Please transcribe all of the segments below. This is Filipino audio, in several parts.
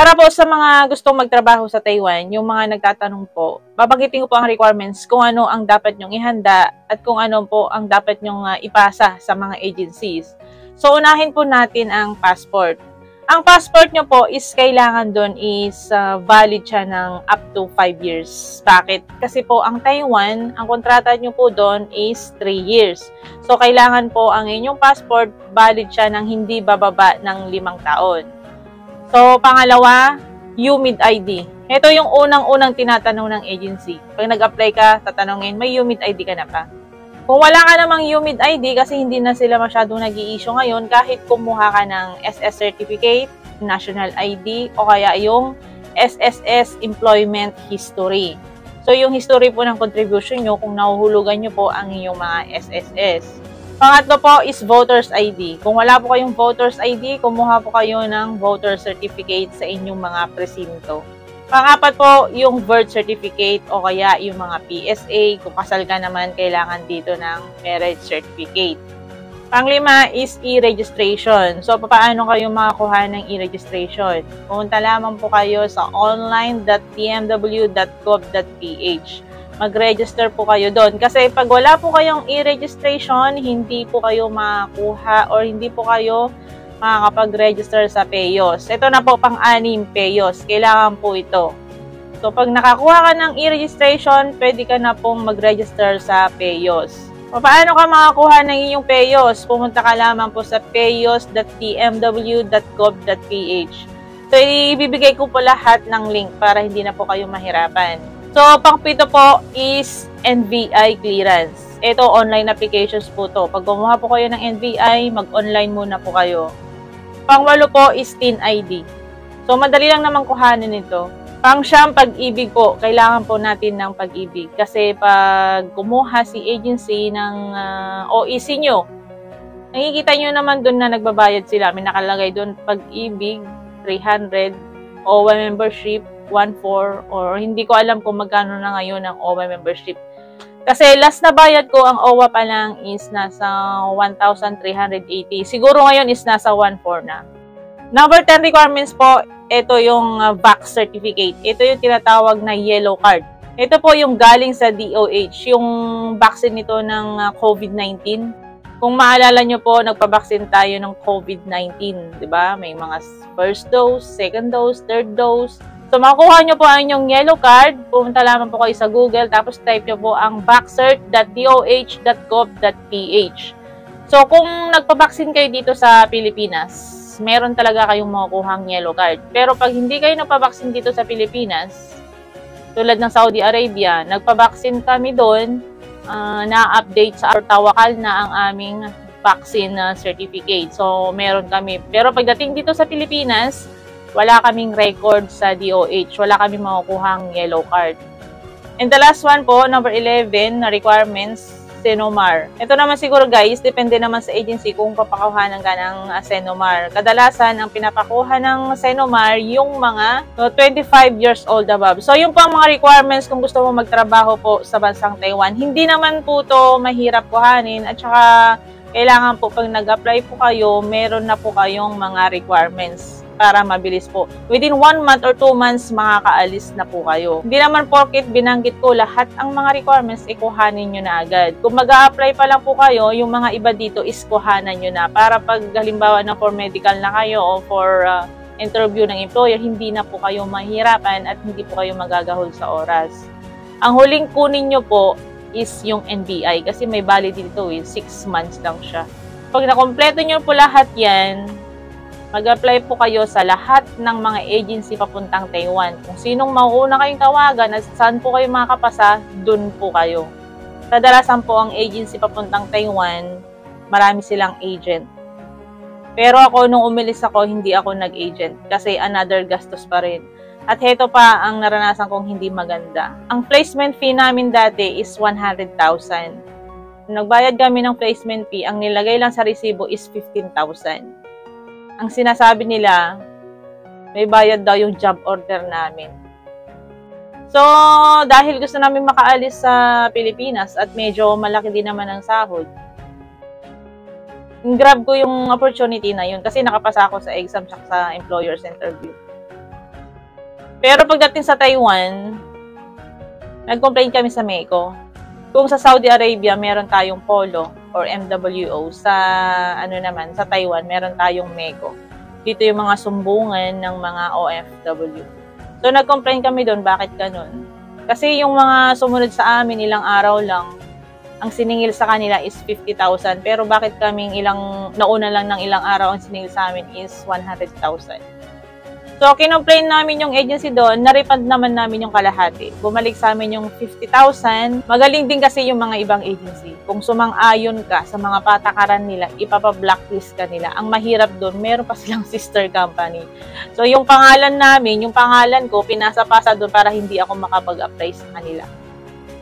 Para po sa mga gustong magtrabaho sa Taiwan, yung mga nagtatanong po, babanggitin ko po ang requirements kung ano ang dapat nyong ihanda at kung ano po ang dapat nyong ipasa sa mga agencies. So, unahin po natin ang passport. Ang passport nyo po is kailangan doon is valid siya ng up to 5 years. Bakit? Kasi po ang Taiwan, ang kontrata nyo po doon is 3 years. So, kailangan po ang inyong passport valid siya ng hindi bababa ng 5 taon. So, pangalawa, UMID ID. Ito yung unang-unang tinatanong ng agency. Pag nag-apply ka, tatanungin, may UMID ID ka na pa? Kung wala ka namang UMID ID, kasi hindi na sila masyadong nag-i-issue ngayon, kahit kumuha ka ng SS Certificate, National ID, o kaya yung SSS Employment History. So, yung history po ng contribution nyo, kung nahuhulugan nyo po ang inyong mga SSS. Pangatlo po is voter's ID. Kung wala po kayong voter's ID, kumuha po kayo ng voter certificate sa inyong mga presinto. Pangapat po, yung birth certificate o kaya yung mga PSA. Kung kasal ka naman, kailangan dito ng marriage certificate. Panglima is e-registration. So, paano kayo makakuha ng e-registration? Pumunta lamang po kayo sa online.tmw.gov.ph. Mag-register po kayo doon. Kasi pag wala po kayong e-registration, hindi po kayo makakuha or hindi po kayo makakapag-register sa PEOS. Ito na po pang-anim, PEOS. Kailangan po ito. So, pag nakakuha ka ng e-registration, pwede ka na pong mag-register sa PEOS. Paano ka makakuha ng iyong PEOS? Pumunta ka lamang po sa peos.tmw.gov.ph. So, ibibigay ko po lahat ng link para hindi na po kayo mahirapan. So, pang-pito po is NBI clearance. Ito, online applications po to. Pag kumuha po kayo ng NBI, mag-online muna po kayo. Pang-walo po is TIN ID. So, madali lang naman kuhanin ito. Pang-siyam, pag-ibig po. Kailangan po natin ng pag-ibig. Kasi pag kumuha si agency ng OEC nyo, nakikita nyo naman doon na nagbabayad sila. May nakalagay doon pag-ibig, 300, OWA membership, 1.4, or hindi ko alam kung magkano na ngayon ang OWA membership. Kasi last na bayad ko, ang OWA pa lang is nasa 1,380. Siguro ngayon is nasa 1.4 na. Number 10 requirements po, ito yung vax certificate. Ito yung tinatawag na yellow card. Ito po yung galing sa DOH, yung vaccine nito ng COVID-19. Kung maalala nyo po, nagpabaksin tayo ng COVID-19, di ba? May mga first dose, second dose, third dose. So, makukuha nyo po ang inyong yellow card. Pumunta lamang po kayo sa Google, tapos type nyo po ang vaxcert.doh.gov.ph. So, kung nagpabaksin kayo dito sa Pilipinas, meron talaga kayong makukuhang yellow card. Pero pag hindi kayo nagpabaksin dito sa Pilipinas, tulad ng Saudi Arabia, nagpabaksin kami doon, na-update sa Tawakal na ang aming vaccine certificate. So, meron kami. Pero pagdating dito sa Pilipinas, wala kaming record sa DOH. Wala kaming makukuhang yellow card. And the last one po, number 11 na requirements, Senomar. Ito naman siguro guys, depende naman sa agency kung papakuhanan ka ng Senomar. Kadalasan, ang pinapakuha ng Senomar, yung mga 25 years old above. So, yung pang mga requirements kung gusto mo magtrabaho po sa bansang Taiwan, hindi naman po to mahirap kuhanin. At saka, kailangan po pag nag-apply po kayo, meron na po kayong mga requirements para mabilis po. Within 1 month or 2 months, makakaalis na po kayo. Hindi naman porket binanggit ko lahat ang mga requirements, ikuhanin nyo na agad. Kung mag-a-apply pa lang po kayo, yung mga iba dito is kuhanan nyo na. Para pag halimbawa na for medical na kayo o for interview ng employer, hindi na po kayo mahirapan at hindi po kayo magagahol sa oras. Ang huling kunin nyo po is yung NBI kasi may validity dito 6 months lang siya. Pag nakompleto nyo po lahat yan, mag-apply po kayo sa lahat ng mga agency papuntang Taiwan. Kung sinong mauuna kayong tawagan at saan po kayo makakapasa, dun po kayo. Kadalasan po ang agency papuntang Taiwan, marami silang agent. Pero ako, nung umilis ako, hindi ako nag-agent kasi another gastos pa rin. At heto pa ang naranasan kong hindi maganda. Ang placement fee namin dati is 100,000. Nagbayad kami ng placement fee, ang nilagay lang sa resibo is 15,000. Ang sinasabi nila, may bayad daw yung job order namin. So, dahil gusto namin makaalis sa Pilipinas at medyo malaki din naman ang sahod, grab ko yung opportunity na yun kasi nakapasa ako sa exam at sa employer's interview. Pero pagdating sa Taiwan, nag-complain kami sa MECO. Kung sa Saudi Arabia, meron tayong Polo or MWO, sa sa Taiwan, meron tayong MECO. Dito yung mga sumbungan ng mga OFW. So, nag-complain kami doon, bakit ganun? Kasi yung mga sumunod sa amin, ilang araw lang, ang siningil sa kanila is 50,000. Pero bakit kaming nauna lang ng ilang araw, ang siningil sa amin is 100,000. So, kinomplain namin yung agency doon, na-refund naman namin yung kalahati. Bumalik sa amin yung 50,000. Magaling din kasi yung mga ibang agency. Kung sumang-ayon ka sa mga patakaran nila, ipapa-blacklist ka nila. Ang mahirap doon, meron pa silang sister company. So, yung pangalan namin, yung pangalan ko, pinasa-pasa doon para hindi ako makapag-apply sa kanila.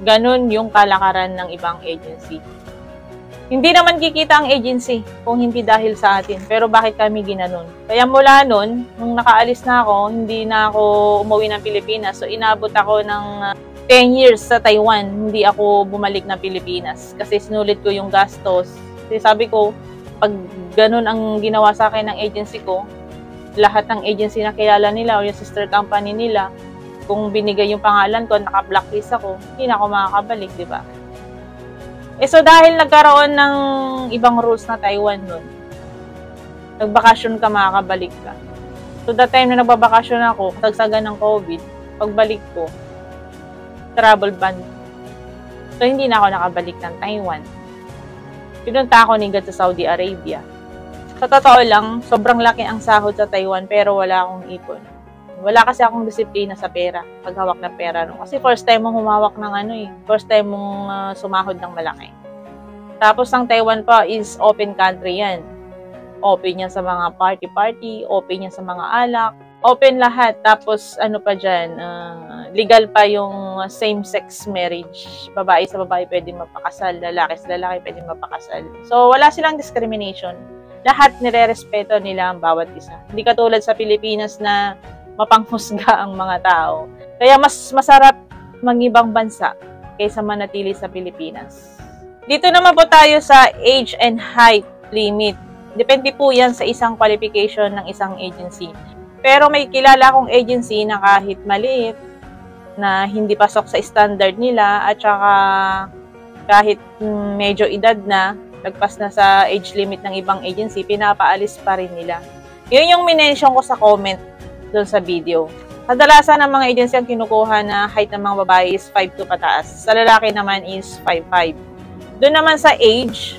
Ganun yung kalakaran ng ibang agency. Hindi naman kikita ang agency kung hindi dahil sa atin. Pero bakit kami ginanon? Kaya mula nun, nung nakaalis na ako, hindi na ako umuwi ng Pilipinas. So, inabot ako ng 10 years sa Taiwan. Hindi ako bumalik ng Pilipinas. Kasi sinulit ko yung gastos. Kasi sabi ko, pag ganun ang ginawa sa akin ng agency ko, lahat ng agency na kilala nila o yung sister company nila, kung binigay yung pangalan ko, naka-blacklist ako, hindi na ako makakabalik, di ba? So dahil nagkaroon ng ibang rules na Taiwan nun, nagbakasyon ka, makakabalik ka. So that time na nagbabakasyon ako, kasagsagan ng COVID, pagbalik ko, travel ban. So hindi na ako nakabalik ng Taiwan. Pinunta ako ni God sa Saudi Arabia. Sa totoo lang, sobrang laki ang sahod sa Taiwan pero wala akong ipon. Wala kasi akong disiplina sa pera, paghawak ng pera. No? Kasi first time mong humawak ng first time mong sumahod ng malaki. Tapos ang Taiwan pa is open country yan. Open yan sa mga party-party, open yan sa mga alak, open lahat. Tapos ano pa dyan, legal pa yung same-sex marriage. Babae sa babae pwede mapakasal, lalaki sa lalaki pwede mapakasal. So wala silang discrimination. Lahat nire-respeto nila ang bawat isa. Hindi katulad sa Pilipinas na mapanghusga ang mga tao. Kaya mas masarap mag-ibang bansa kaysa manatili sa Pilipinas. Dito naman po tayo sa age and height limit. Depende po yan sa isang qualification ng isang agency. Pero may kilala akong agency na kahit maliit, na hindi pasok sa standard nila, at saka kahit medyo edad na, lagpas na sa age limit ng ibang agency, pinapaalis pa rin nila. Yun yung minention ko sa comment doon sa video. Kadalasan ng mga agency ang kinukuha na height ng mga babae is 5'2" pataas. Sa lalaki naman is 5'5". Doon naman sa age,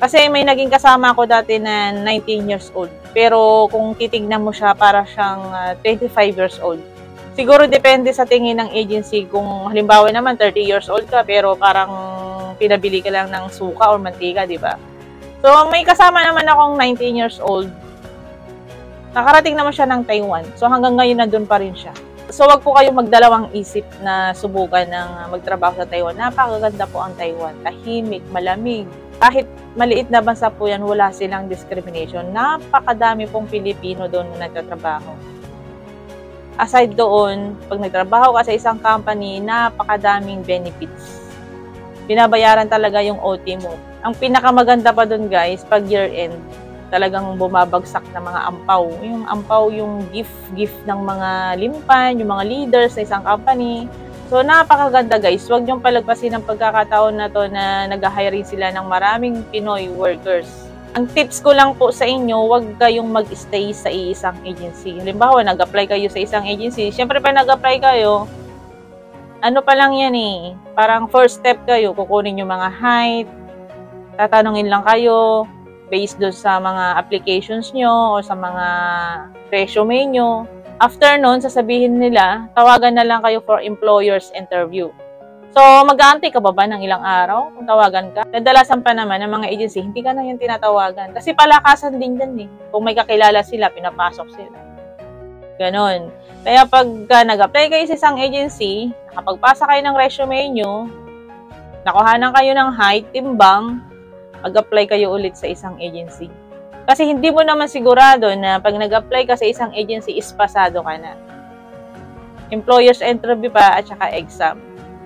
kasi may naging kasama ako dati na 19 years old. Pero kung titignan mo siya, para siyang 25 years old. Siguro depende sa tingin ng agency. Kung halimbawa naman 30 years old ka, pero parang pinabili ka lang ng suka or mantika, di ba? So may kasama naman akong 19 years old. Nakarating naman siya ng Taiwan. So hanggang ngayon nandun pa rin siya. So wag po kayong magdalawang isip na subukan ng magtrabaho sa Taiwan. Napakaganda po ang Taiwan. Tahimik, malamig. Kahit maliit na bansa po yan, wala silang discrimination. Napakadami pong Pilipino doon na nagtatrabaho. Aside doon, pag nagtrabaho ka sa isang company, napakadaming benefits. Binabayaran talaga yung OT mo. Ang pinakamaganda pa doon guys, pag year-end, talagang bumabagsak na mga ampaw. Yung ampaw, yung gift ng mga limpan, yung mga leaders sa isang company. So, napakaganda guys. Huwag niyong palagpasin ang pagkakataon na to na nag-hire sila ng maraming Pinoy workers. Ang tips ko lang po sa inyo, huwag kayong mag-stay sa isang agency. Halimbawa, nag-apply kayo sa isang agency. Siyempre, pa nag-apply kayo, ano pa lang yan parang first step kayo, kukunin yung mga height, tatanungin lang kayo, based doon sa mga applications nyo o sa mga resume nyo. After nun, sasabihin nila, tawagan na lang kayo for employer's interview. So, mag-aantay ka ba ng ilang araw kung tawagan ka? Kadalasan pa naman ng mga agency, hindi ka na yung tinatawagan. Kasi palakasan din yan Kung may kakilala sila, pinapasok sila. Ganon. Kaya pag nag-apply kayo sa isang agency, nakapagpasa kayo ng resume nyo, nakuhanan kayo ng height, timbang, mag-apply kayo ulit sa isang agency. Kasi hindi mo naman sigurado na pag nag-apply ka sa isang agency, is pasado ka na. Employer's interview pa at saka exam.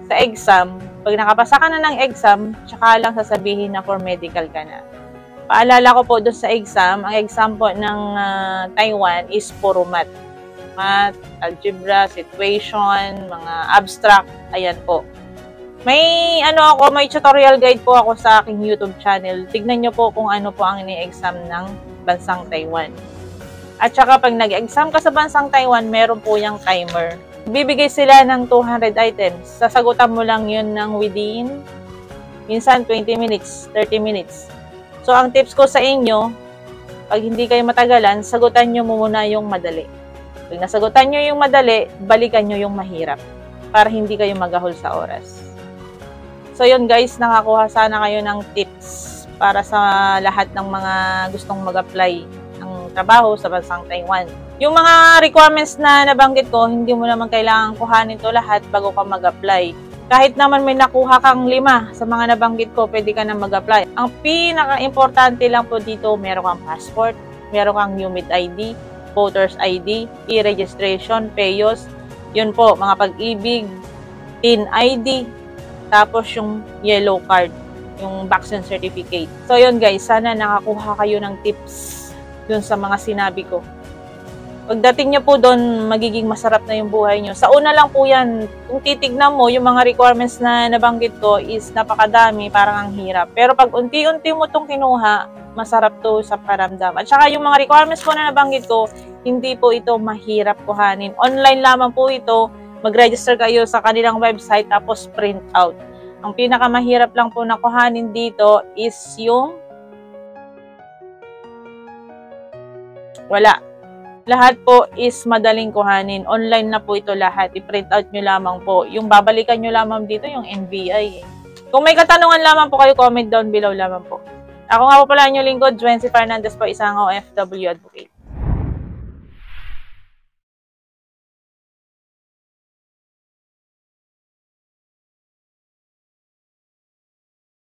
Sa exam, pag nakapasa ka na ng exam, tsaka lang sasabihin na for medical ka na. Paalala ko po doon sa exam, ang exam po ng Taiwan is puro math. math, algebra, situation, mga abstract, ayan po. May may tutorial guide po ako sa aking YouTube channel. Tignan nyo po kung ano po ang ini-exam ng bansang Taiwan. At saka pag nag-exam ka sa bansang Taiwan, meron po yung timer. Bibigay sila ng 200 items. Sasagutan mo lang yun ng within, minsan 20 minutes, 30 minutes. So ang tips ko sa inyo, pag hindi kayo matagalan, sagutan nyo muna yung madali. Pag nasagutan nyo yung madali, balikan nyo yung mahirap para hindi kayo magahol sa oras. So yun guys, nakakuha sana kayo ng tips para sa lahat ng mga gustong mag-apply ng trabaho sa bansang Taiwan. Yung mga requirements na nabanggit ko, hindi mo naman kailangan kuhanin to lahat bago ka mag-apply. Kahit naman may nakuha kang 5 sa mga nabanggit ko, pwede ka na mag-apply. Ang pinaka-importante lang po dito, meron kang passport, meron kang UMID ID, Voters ID, e-registration, PEOS, yun po, mga pag-ibig, TIN ID, tapos yung yellow card, yung vaccine certificate. So yun guys, sana nakakuha kayo ng tips dun sa mga sinabi ko. Pagdating nyo po doon, magiging masarap na yung buhay nyo. Sa una lang po yan, kung titignan mo, yung mga requirements na nabanggit ko is napakadami, parang ang hirap. Pero pag unti-unti mo itong kinuha, masarap to sa paramdam. At saka yung mga requirements po na nabanggit ko, hindi po ito mahirap kuhanin. Online lamang po ito. Mag-register kayo sa kanilang website tapos print out. Ang pinakamahirap lang po na kuhanin dito is yung wala. Lahat po is madaling kuhanin. Online na po ito lahat. I-print out nyo lamang po. Yung babalikan nyo lamang dito yung NBI. Kung may katanungan lamang po kayo, comment down below lamang po. Ako nga po pala inyong lingkod, Juency Fernandez po, isang OFW advocate.